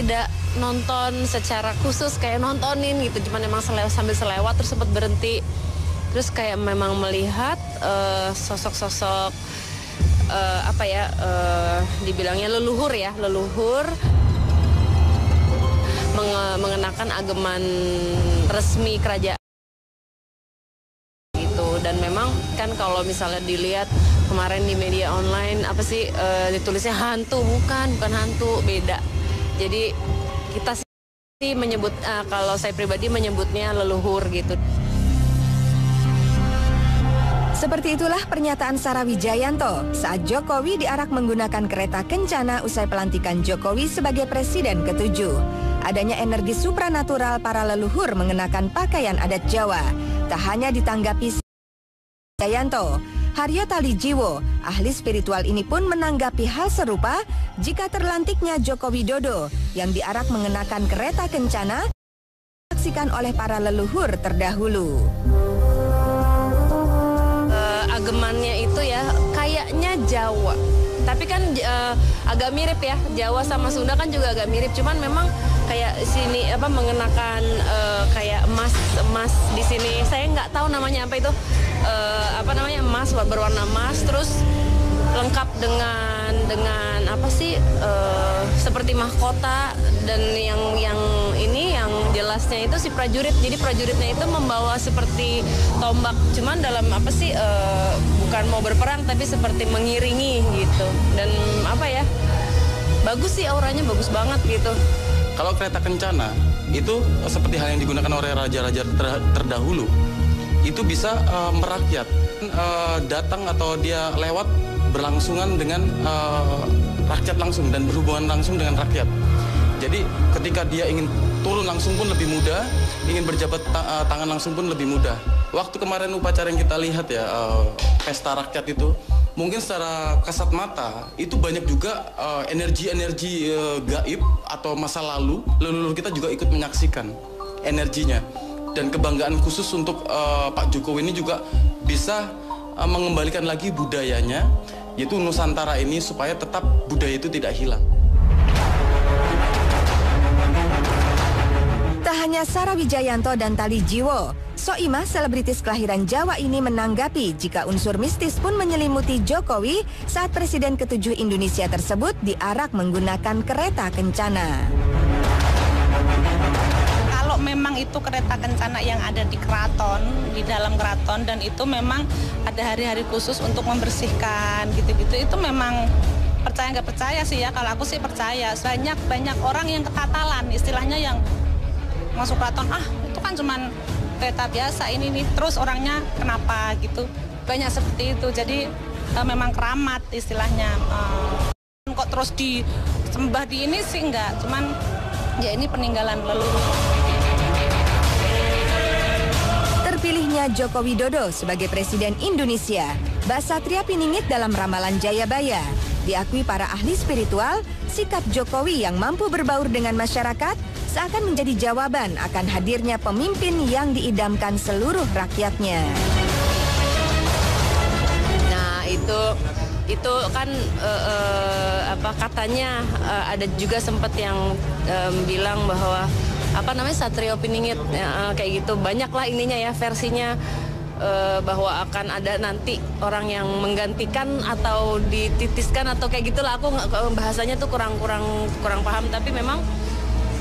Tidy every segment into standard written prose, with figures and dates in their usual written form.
ada nonton secara khusus kayak nontonin gitu, cuman emang sambil selewat terus sempat berhenti, terus kayak memang melihat sosok-sosok dibilangnya leluhur mengenakan ageman resmi kerajaan gitu. Dan memang kan kalau misalnya dilihat kemarin di media online ditulisnya hantu, bukan hantu, beda. Jadi kita sih menyebut, kalau saya pribadi menyebutnya leluhur gitu. Seperti itulah pernyataan Sarah Wijayanto saat Jokowi diarak menggunakan kereta kencana usai pelantikan Jokowi sebagai Presiden ke-7. Adanya energi supranatural para leluhur mengenakan pakaian adat Jawa tak hanya ditanggapi Wijayanto. Haryo Talijiwo, ahli spiritual ini pun menanggapi hal serupa jika terlantiknya Joko Widodo yang diarak mengenakan kereta kencana disaksikan oleh para leluhur terdahulu. Agemannya itu ya kayaknya Jawa, tapi kan agak mirip ya, Jawa sama Sunda kan juga agak mirip, cuman memang kayak sini mengenakan kayak emas di sini, saya nggak tahu namanya apa itu, emas berwarna emas, terus lengkap dengan seperti mahkota, dan yang jelasnya itu si prajurit. Jadi prajuritnya itu membawa seperti tombak, cuman dalam bukan mau berperang tapi seperti mengiringi gitu. Dan bagus sih, auranya bagus banget gitu. Kalau kereta kencana itu seperti hal yang digunakan oleh raja-raja terdahulu, itu bisa merakyat, datang atau dia lewat berlangsungan dengan rakyat langsung dan berhubungan langsung dengan rakyat. Jadi ketika dia ingin turun langsung pun lebih mudah, ingin berjabat tangan langsung pun lebih mudah. Waktu kemarin upacara yang kita lihat ya, pesta rakyat itu, mungkin secara kasat mata itu banyak juga energi-energi gaib atau masa lalu, leluhur kita juga ikut menyaksikan energinya. Dan kebanggaan khusus untuk Pak Jokowi ini juga bisa mengembalikan lagi budayanya, yaitu Nusantara ini, supaya tetap budaya itu tidak hilang. Tak hanya Sarah Wijayanto dan Talijiwo, Soimah, selebritis kelahiran Jawa ini menanggapi jika unsur mistis pun menyelimuti Jokowi saat Presiden ke-7 Indonesia tersebut diarak menggunakan kereta kencana. Kalau memang itu kereta kencana yang ada di keraton, di dalam keraton, dan itu memang ada hari-hari khusus untuk membersihkan gitu-gitu, itu memang percaya nggak percaya sih ya. Kalau aku sih percaya. Banyak orang yang ketatalan, istilahnya yang masuk keraton, itu kan cuman kereta biasa ini nih, terus orangnya kenapa gitu, banyak seperti itu. Jadi memang keramat istilahnya. Kok terus disembah di ini sih enggak, cuman ya ini peninggalan leluhur. Terpilihnya Joko Widodo sebagai Presiden Indonesia, Mbak Satria Piningit dalam ramalan Jayabaya. Diakui para ahli spiritual, sikap Jokowi yang mampu berbaur dengan masyarakat seakan menjadi jawaban akan hadirnya pemimpin yang diidamkan seluruh rakyatnya. Nah, itu kan katanya ada juga sempat yang bilang bahwa Satrio Piningit kayak gitu, banyaklah ininya ya versinya, bahwa akan ada nanti orang yang menggantikan atau dititiskan atau kayak gitulah. Aku bahasanya tuh kurang paham, tapi memang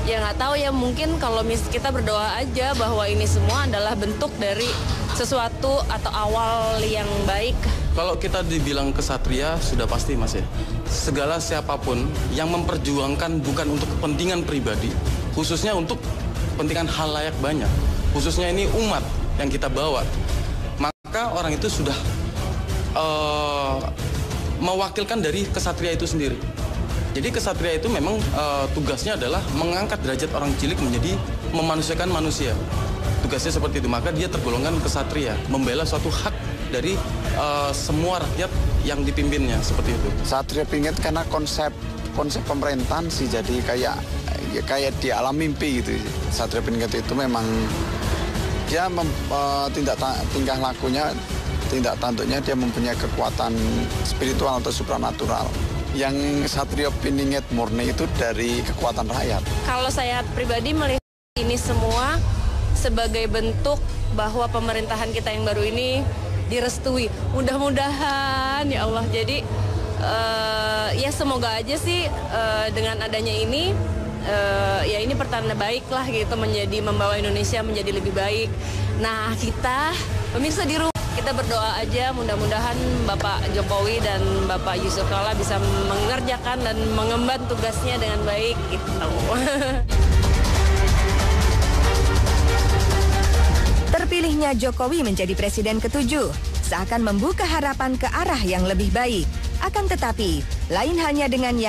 ya nggak tahu ya, mungkin kalau kita berdoa aja bahwa ini semua adalah bentuk dari sesuatu atau awal yang baik. Kalau kita dibilang kesatria, sudah pasti Mas ya. Segala siapapun yang memperjuangkan bukan untuk kepentingan pribadi, khususnya untuk kepentingan halayak banyak, khususnya ini umat yang kita bawa, maka orang itu sudah mewakilkan dari kesatria itu sendiri. Jadi kesatria itu memang tugasnya adalah mengangkat derajat orang cilik menjadi memanusiakan manusia. Tugasnya seperti itu, maka dia tergolongkan kesatria, membela suatu hak dari semua rakyat yang dipimpinnya, seperti itu. Satria Piningit karena konsep pemerintahan sih, jadi kayak di alam mimpi gitu. Satria Piningit itu memang dia tingkah lakunya, tindak tanduknya dia mempunyai kekuatan spiritual atau supranatural. yang Satrio Piningit murni itu dari kekuatan rakyat. Kalau saya pribadi melihat ini semua sebagai bentuk bahwa pemerintahan kita yang baru ini direstui. Mudah-mudahan ya Allah. Jadi ya semoga aja sih dengan adanya ini ya ini pertanda baik lah gitu, membawa Indonesia menjadi lebih baik. Nah kita pemirsa di rumah, kita berdoa aja mudah-mudahan Bapak Jokowi dan Bapak Yusuf Kala bisa mengerjakan dan mengemban tugasnya dengan baik gitu. Terpilihnya Jokowi menjadi presiden ke-7 seakan membuka harapan ke arah yang lebih baik. Akan tetapi, lain halnya dengan yang